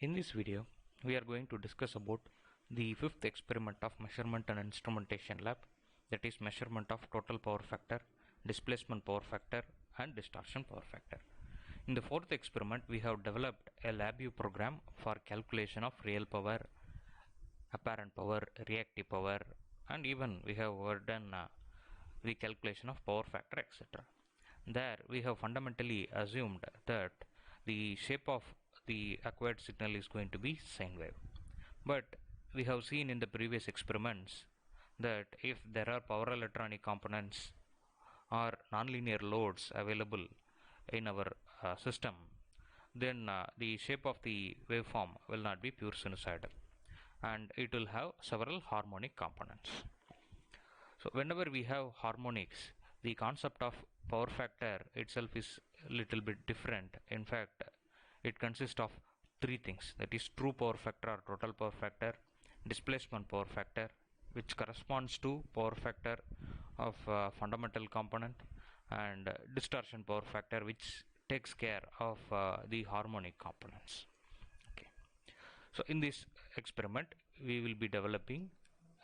In this video, we are going to discuss about the fifth experiment of measurement and instrumentation lab, that is measurement of total power factor, displacement power factor and distortion power factor. In the fourth experiment, we have developed a LabVIEW program for calculation of real power, apparent power, reactive power, and even we have done the calculation of power factor, etc. There we have fundamentally assumed that the shape of the acquired signal is going to be sine wave. But we have seen in the previous experiments that if there are power electronic components or nonlinear loads available in our system, then the shape of the waveform will not be pure sinusoidal and it will have several harmonic components. So whenever we have harmonics, the concept of power factor itself is a little bit different. In fact, it consists of three things, that is true power factor or total power factor, displacement power factor which corresponds to power factor of fundamental component, and distortion power factor which takes care of the harmonic components. Okay. So in this experiment we will be developing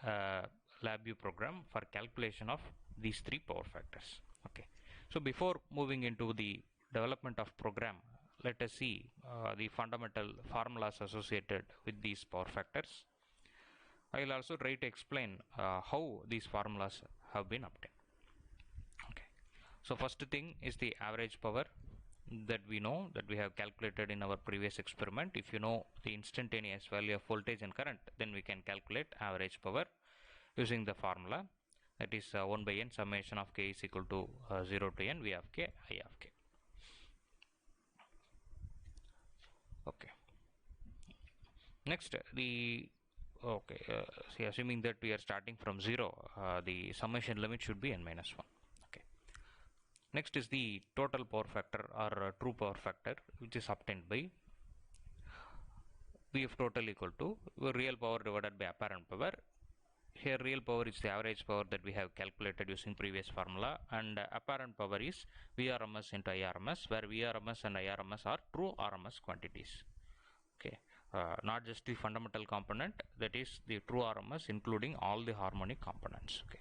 a LabVIEW program for calculation of these three power factors. Okay. So before moving into the development of program, let us see the fundamental formulas associated with these power factors. I will also try to explain how these formulas have been obtained. Okay. So first thing is the average power that we know, that we have calculated in our previous experiment. If you know the instantaneous value of voltage and current, then we can calculate average power using the formula, that is 1 by n summation of k is equal to 0 to n v of k I of k. Okay. Next, see, assuming that we are starting from 0, the summation limit should be n minus 1. Okay. Next is the total power factor or true power factor, which is obtained by Vf total equal to real power divided by apparent power. Here real power is the average power that we have calculated using previous formula, and apparent power is Vrms into Irms, where Vrms and Irms are true RMS quantities. Okay, not just the fundamental component, that is the true RMS including all the harmonic components. Okay.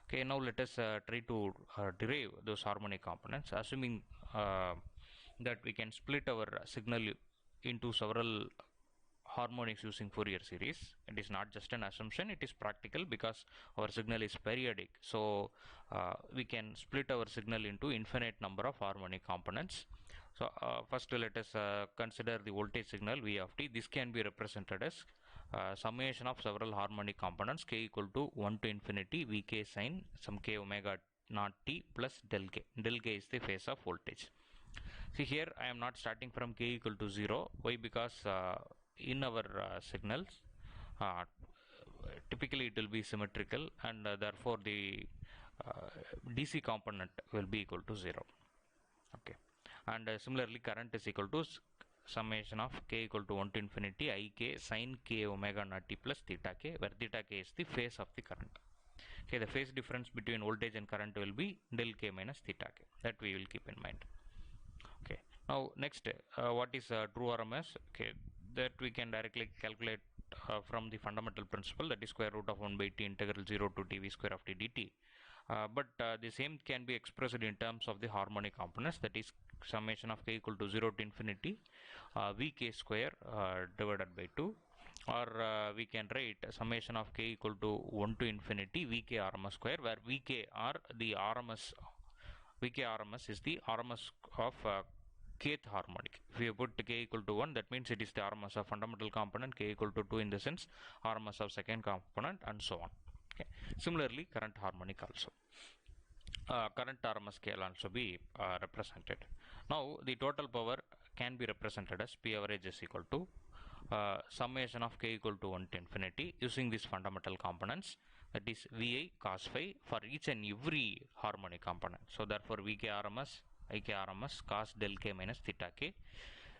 Okay, now let us try to derive those harmonic components, assuming that we can split our signal into several harmonics using Fourier series. It is not just an assumption, it is practical because our signal is periodic. So we can split our signal into infinite number of harmonic components. So first let us consider the voltage signal V of t. This can be represented as summation of several harmonic components k equal to 1 to infinity Vk sine some k omega naught t plus del k. Del k is the phase of voltage. See, here I am not starting from k equal to 0. Why? Because in our signals typically it will be symmetrical, and therefore the DC component will be equal to 0. Okay. And similarly current is equal to summation of k equal to 1 to infinity Ik sine k omega naught t plus theta k, where theta k is the phase of the current. Okay, the phase difference between voltage and current will be del k minus theta k. That we will keep in mind. Okay. Now next, what is true RMS? Okay, that we can directly calculate from the fundamental principle, that is square root of 1 by t integral 0 to dv square of t dt. But the same can be expressed in terms of the harmonic components, that is summation of k equal to 0 to infinity vk square divided by 2, or we can write summation of k equal to 1 to infinity vk RMS square, where vk are the RMS. Vk RMS is the RMS of kth harmonic. If you put k equal to 1, that means it is the RMS of fundamental component, k equal to 2 in the sense RMS of second component, and so on. Okay. Similarly current harmonic also. Current RMS can also be represented. Now the total power can be represented as P average is equal to summation of k equal to 1 to infinity using these fundamental components, that is Vi cos phi for each and every harmonic component. So therefore Vk RMS, Ik RMS cos del k minus theta k,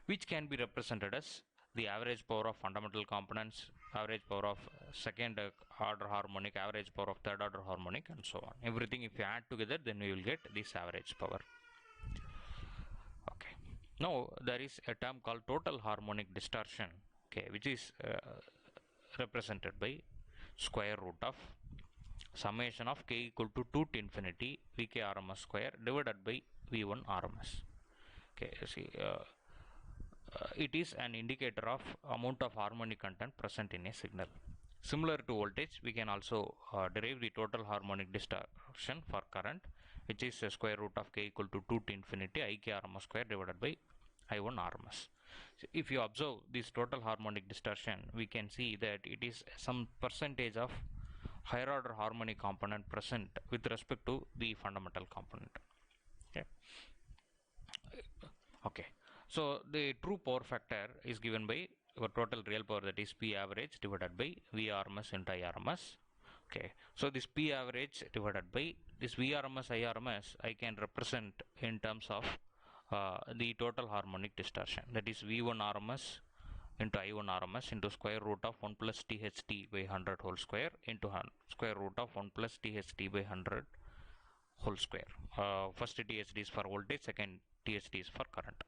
which can be represented as the average power of fundamental components, average power of second order harmonic, average power of third order harmonic, and so on. Everything if you add together, then we will get this average power. Okay. Now there is a term called total harmonic distortion, okay, which is represented by square root of summation of k equal to 2 to infinity Vk RMS square divided by V1 RMS. Okay, see, it is an indicator of amount of harmonic content present in a signal. Similar to voltage, we can also derive the total harmonic distortion for current, which is a square root of k equal to 2 to infinity Ik RMS square divided by I1 RMS. So if you observe this total harmonic distortion, we can see that it is some percentage of higher order harmonic component present with respect to the fundamental component. Okay. Okay. So the true power factor is given by your total real power, that is P average divided by V RMS into I RMS. Okay. So this P average divided by this V RMS I RMS I can represent in terms of the total harmonic distortion, that is V1 RMS into I1 RMS into square root of 1 plus THT by 100 whole square into square root of 1 plus THT by 100 whole square. First THT is for voltage, second THT is for current.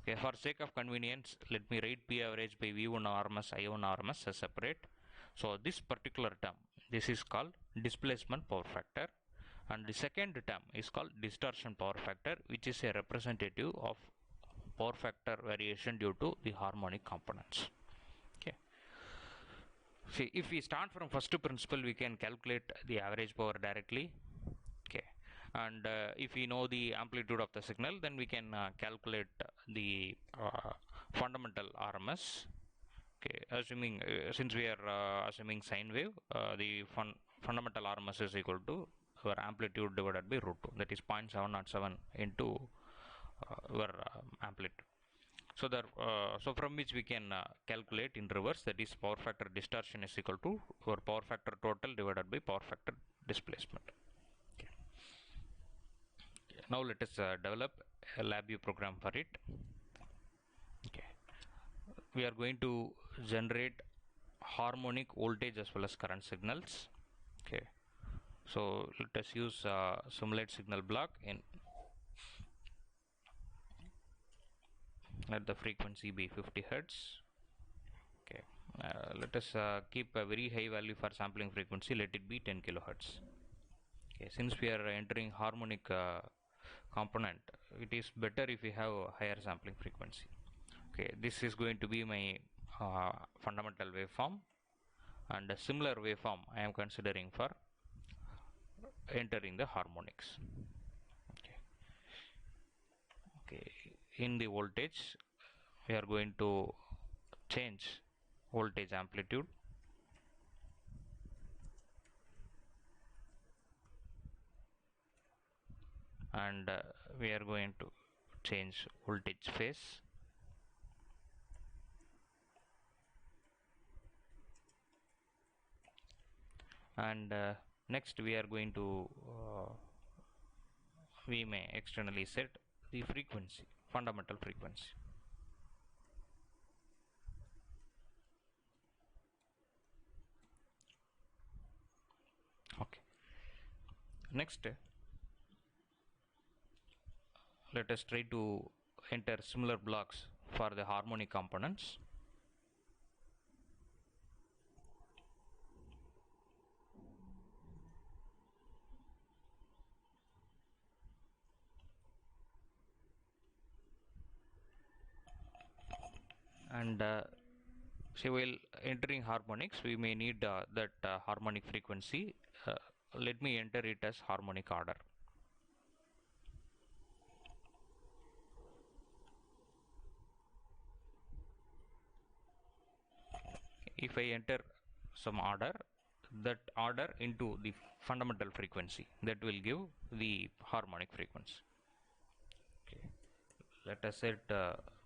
Okay, for sake of convenience, let me write P average by V1 RMS I1 RMS as separate. So this particular term, this is called displacement power factor, and the second term is called distortion power factor, which is a representative of power factor variation due to the harmonic components. Okay. See, if we start from first principle, we can calculate the average power directly. Okay. And if we know the amplitude of the signal, then we can calculate the fundamental RMS. Okay, assuming since we are assuming sine wave, the fundamental RMS is equal to our amplitude divided by root 2, that is 0.707 into our amplitude. So there, so from which we can calculate in reverse, that is power factor distortion is equal to our power factor total divided by power factor displacement. Okay. Now let us develop a LabVIEW program for it. Okay. We are going to generate harmonic voltage as well as current signals. Okay. So let us use simulate signal block in at the frequency be 50 Hertz. Okay. Let us keep a very high value for sampling frequency. Let it be 10 kilohertz. Okay. Since we are entering harmonic component, it is better if we have a higher sampling frequency. Okay. This is going to be my fundamental waveform, and a similar waveform I am considering for entering the harmonics. Okay. Okay. In the voltage, we are going to change voltage amplitude, and we are going to change voltage phase, and next we are going to we may externally set the frequency, fundamental frequency. Okay. Next, let us try to enter similar blocks for the harmonic components. And so while entering harmonics, we may need that harmonic frequency. Let me enter it as harmonic order. If I enter some order, that order into the fundamental frequency, that will give the harmonic frequency. Okay. Let us set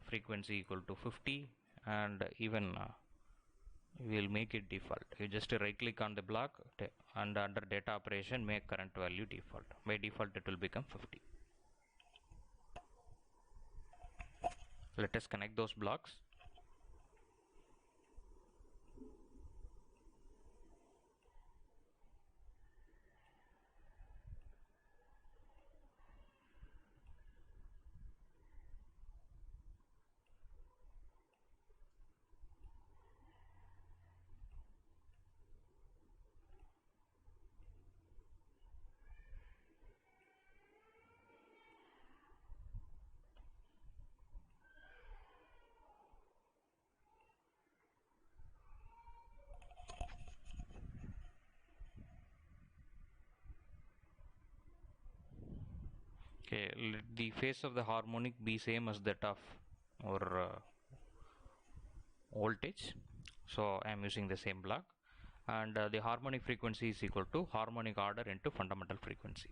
frequency equal to 50, and even we will make it default. You just right click on the block and under data operation make current value default. By default it will become 50. Let us connect those blocks. Okay, let the phase of the harmonic be same as that of our voltage. So I am using the same block, and the harmonic frequency is equal to harmonic order into fundamental frequency.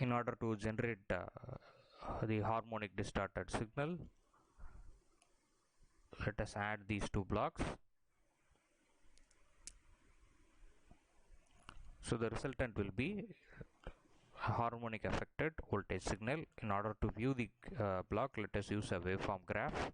In order to generate the harmonic distorted signal, let us add these two blocks. So the resultant will be harmonic affected voltage signal. In order to view the block, let us use a waveform graph.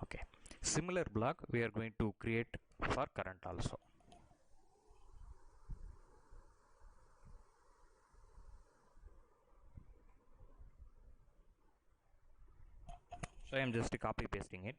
Okay, similar block we are going to create for current also. So I am just copy pasting it.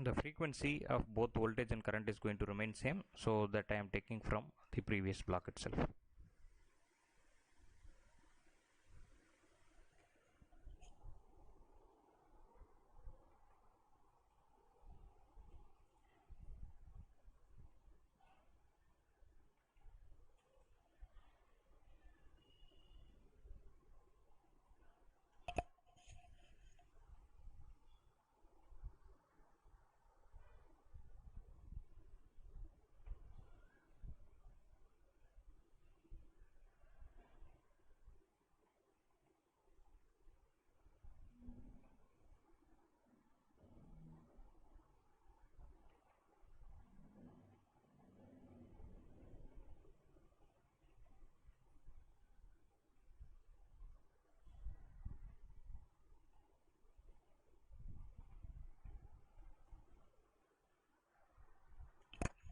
The frequency of both voltage and current is going to remain same, so that I am taking from the previous block itself.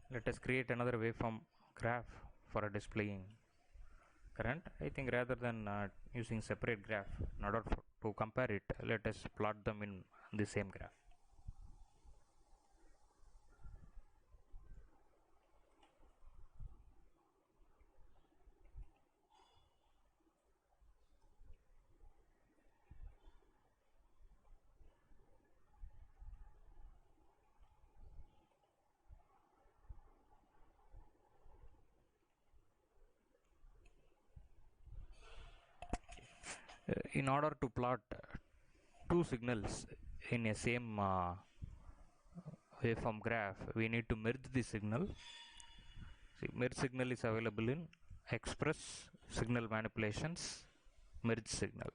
Let us create another waveform graph for displaying current. I think rather than using separate graph, in order to compare it, let us plot them in the same graph. In order to plot two signals in a same waveform graph, we need to merge the signal. See, merge signal is available in express signal manipulations, merge signal.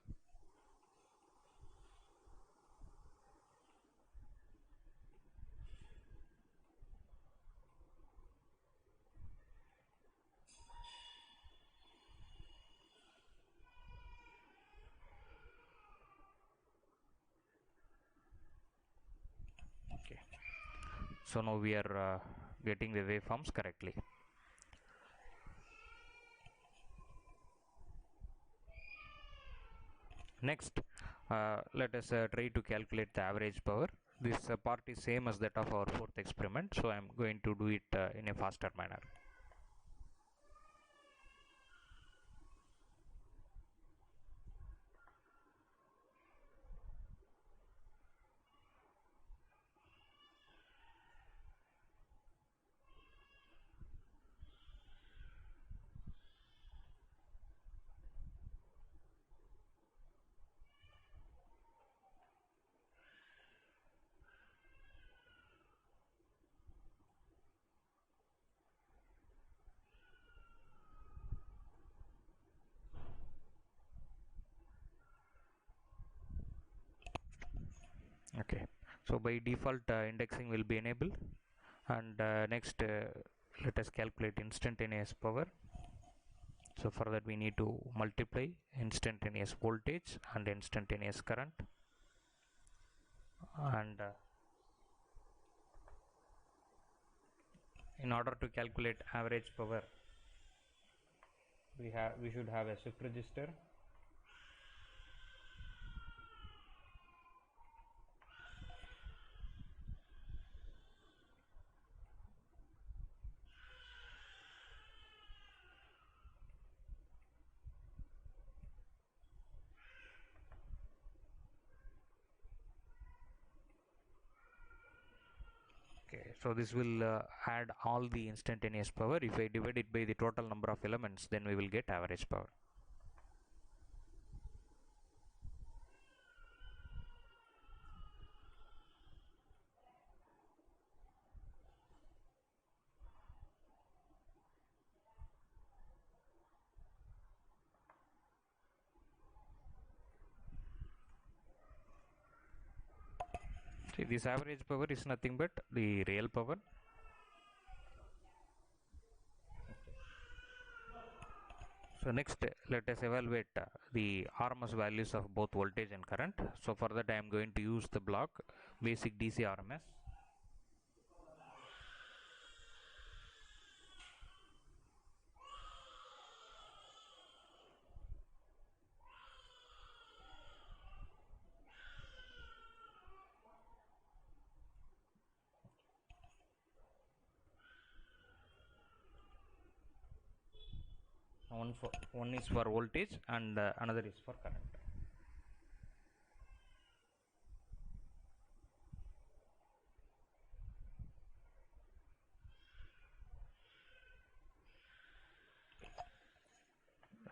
Okay, so now we are getting the waveforms correctly. Next, let us try to calculate the average power. This part is same as that of our fourth experiment, so I am going to do it in a faster manner. Okay, so by default indexing will be enabled, and next let us calculate instantaneous power. So for that we need to multiply instantaneous voltage and instantaneous current, and in order to calculate average power we should have a shift register. Okay, so this will add all the instantaneous power. If I divide it by the total number of elements, then we will get average power. See, this average power is nothing but the real power. So next let us evaluate the RMS values of both voltage and current. So for that I am going to use the block basic DC RMS. One is for voltage and another is for current.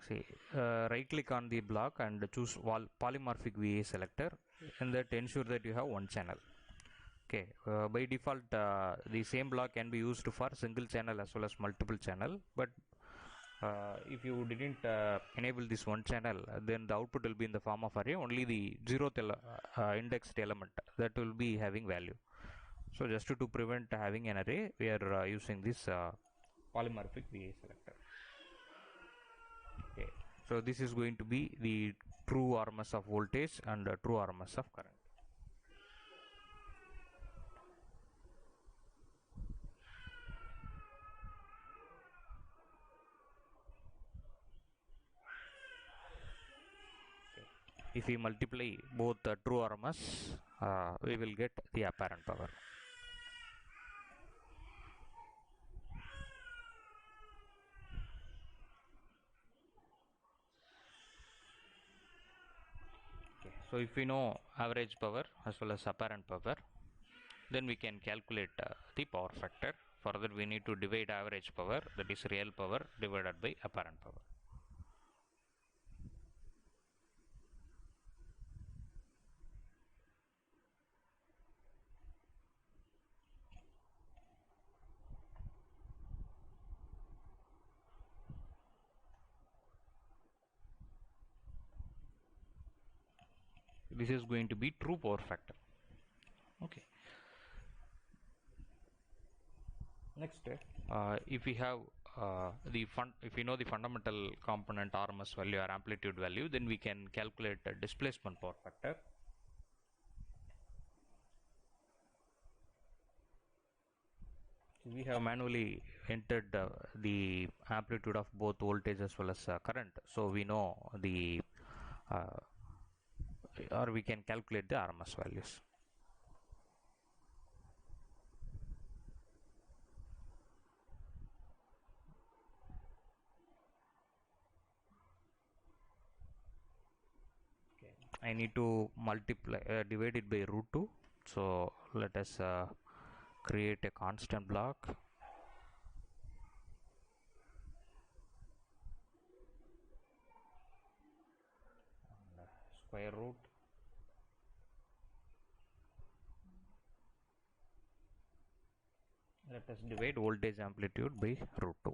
See, right click on the block and choose polymorphic VA selector, and that ensure that you have one channel. Okay, by default the same block can be used for single channel as well as multiple channel, but if you didn't enable this one channel, then the output will be in the form of array. Only the zeroth indexed element that will be having value. So just to prevent having an array, we are using this polymorphic VA selector. Okay, so this is going to be the true RMS of voltage and true RMS of current. If we multiply both the true RMS, we will get the apparent power. Okay. So if we know average power as well as apparent power, then we can calculate the power factor. For that we need to divide average power, that is real power, divided by apparent power. This is going to be true power factor. Okay. Next, if we have if we know the fundamental component RMS value or amplitude value, then we can calculate a displacement power factor. We have manually entered the amplitude of both voltage as well as current, so we know the or we can calculate the RMS values. Okay. I need to multiply divide it by root 2, so let us create a constant block. And square root. Let us divide voltage amplitude by root 2.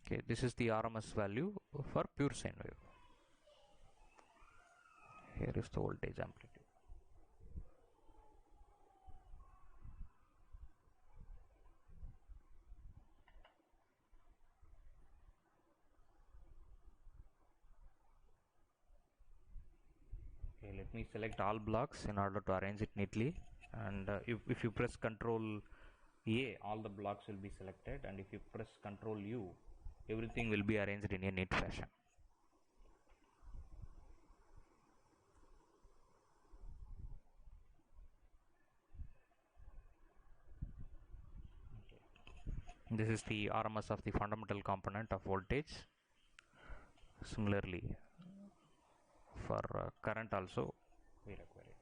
Okay, this is the RMS value for pure sine wave. Here is the voltage amplitude. let me select all blocks in order to arrange it neatly. And if you press Control A, all the blocks will be selected, and if you press Control U, everything will be arranged in a neat fashion. This is the RMS of the fundamental component of voltage. Similarly, for current also we require it.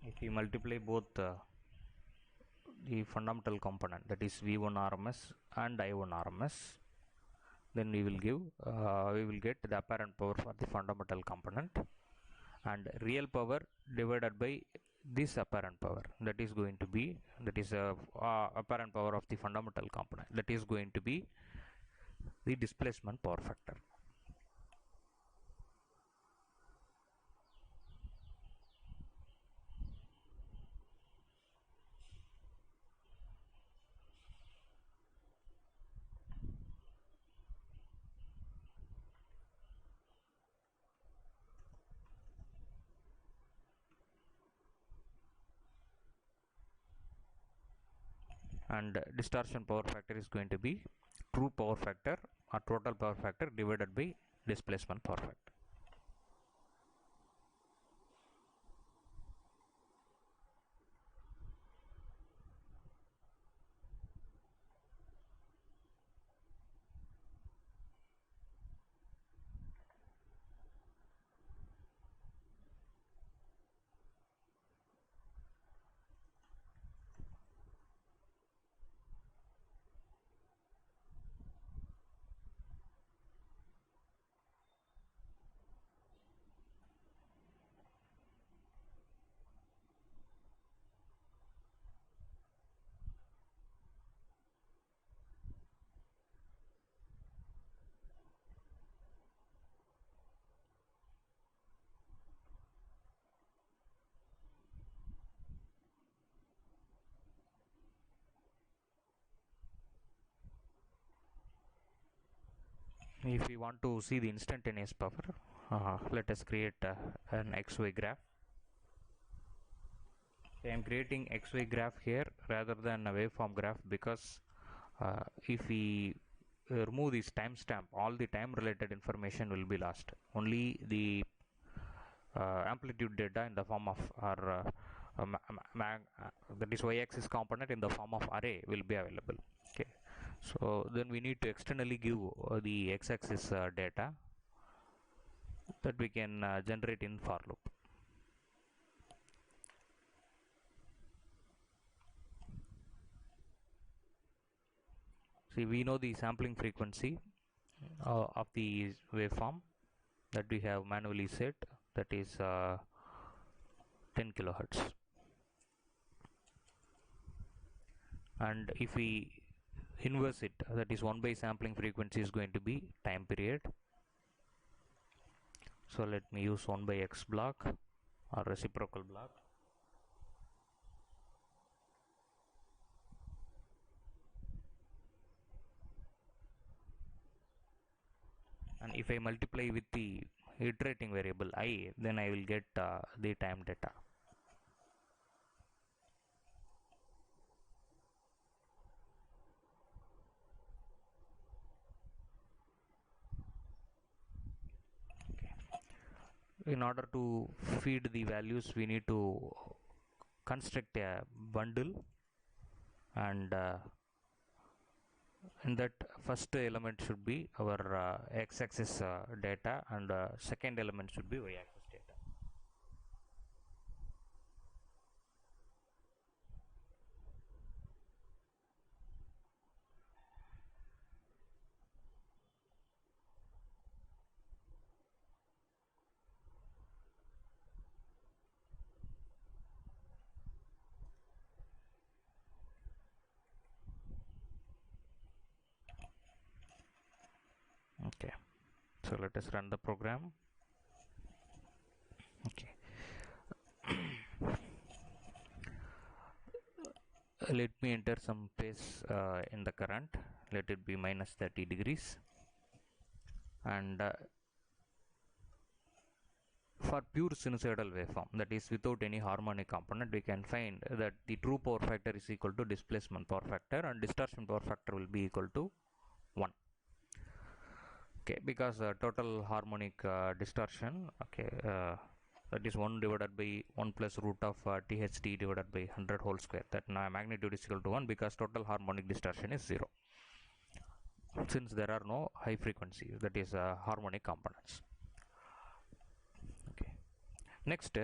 If you multiply both the fundamental component, that is V1 RMS and I1 RMS, then we will get the apparent power for the fundamental component, and real power divided by this apparent power, that is apparent power of the fundamental component, that is going to be the displacement power factor. And distortion power factor is going to be true power factor or total power factor divided by displacement power factor. If we want to see the instantaneous power, let us create an XY graph. I am creating XY graph here rather than a waveform graph because if we remove this timestamp, all the time related information will be lost. Only the amplitude data in the form of that is y-axis component in the form of array will be available. Okay, so then we need to externally give the x-axis data that we can generate in for loop. See, we know the sampling frequency of the waveform that we have manually set, that is 10 kilohertz. And if we inverse it, that is 1 by sampling frequency is going to be time period. So let me use 1 by x block or reciprocal block. And if I multiply with the iterating variable I, then I will get the time data. Okay. In order to feed the values, we need to construct a bundle, and in that first element should be our x-axis data, and second element should be y-axis data. So let us run the program. Okay. Let me enter some phase in the current. Let it be minus 30 degrees. And for pure sinusoidal waveform, that is without any harmonic component, we can find that the true power factor is equal to displacement power factor, and distortion power factor will be equal to 1. Okay, because total harmonic distortion, okay, that is 1 divided by 1 plus root of THD divided by 100 whole square. That magnitude is equal to 1 because total harmonic distortion is 0. Since there are no high frequency, that is harmonic components. Okay. Next,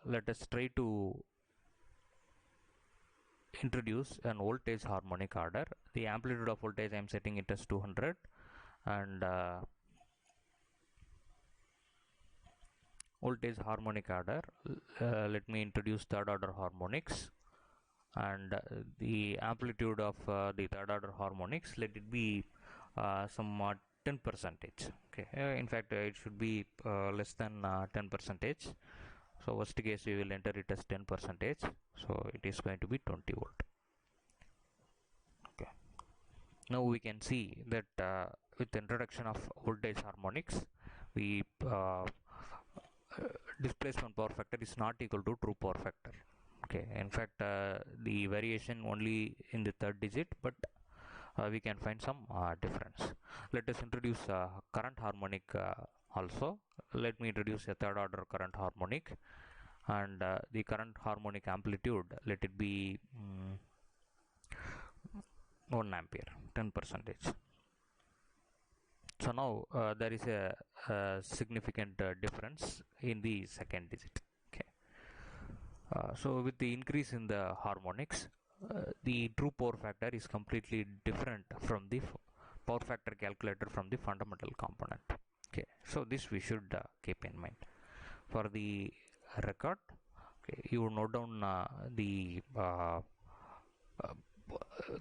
let us try to introduce an voltage harmonic order. The amplitude of voltage I am setting it as 200, and voltage harmonic order, let me introduce third order harmonics, and the amplitude of the third order harmonics, let it be some 10 percentage. Okay, in fact it should be less than 10 percentage. So worst case we will enter it as 10 percentage, so it is going to be 20 volt. Okay, now we can see that with the introduction of voltage harmonics, we displacement power factor is not equal to true power factor. Okay, in fact the variation only in the third digit, but we can find some difference. Let us introduce current harmonic also. Let me introduce a third order current harmonic, and the current harmonic amplitude, let it be 1 ampere, 10 percentage. So now there is a significant difference in the second digit. Okay. So with the increase in the harmonics, the true power factor is completely different from the power factor calculated from the fundamental component. Okay, so this we should keep in mind. For the record, okay, you note down the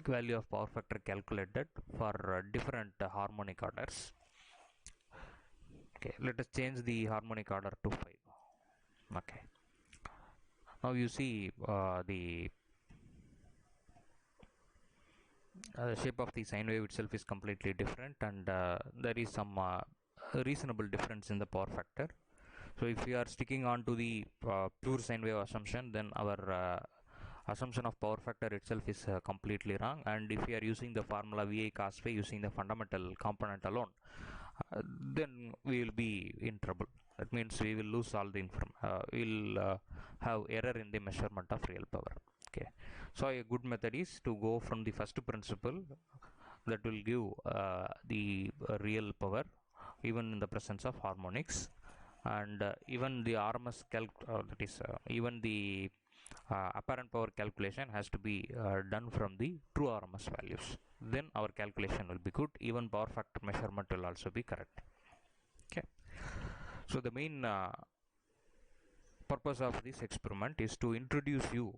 value of power factor calculated for different harmonic orders. Okay, let us change the harmonic order to 5. Okay, now you see the shape of the sine wave itself is completely different, and there is some reasonable difference in the power factor. So if we are sticking on to the pure sine wave assumption, then our assumption of power factor itself is completely wrong, and if we are using the formula VI cos phi using the fundamental component alone, then we will be in trouble. That means we will lose all the we will have error in the measurement of real power. Okay, so a good method is to go from the first principle that will give the real power even in the presence of harmonics, and even the RMS that is even the apparent power calculation has to be done from the true RMS values. Then our calculation will be good. Even power factor measurement will also be correct. Okay, so the main purpose of this experiment is to introduce you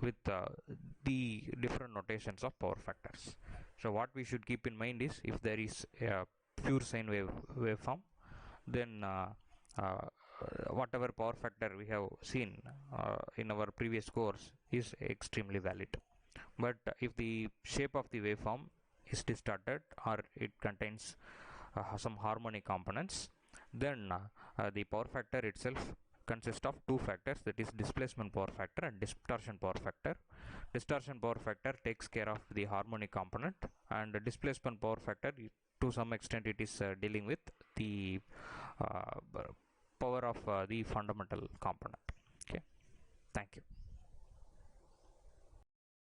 with the different notations of power factors. So what we should keep in mind is, if there is a pure sine waveform, then whatever power factor we have seen in our previous course is extremely valid. But if the shape of the waveform is distorted, or it contains some harmonic components, then the power factor itself consists of two factors, that is displacement power factor and distortion power factor. Distortion power factor takes care of the harmonic component, and displacement power factor, to some extent, it is dealing with the power of the fundamental component. Okay, thank you.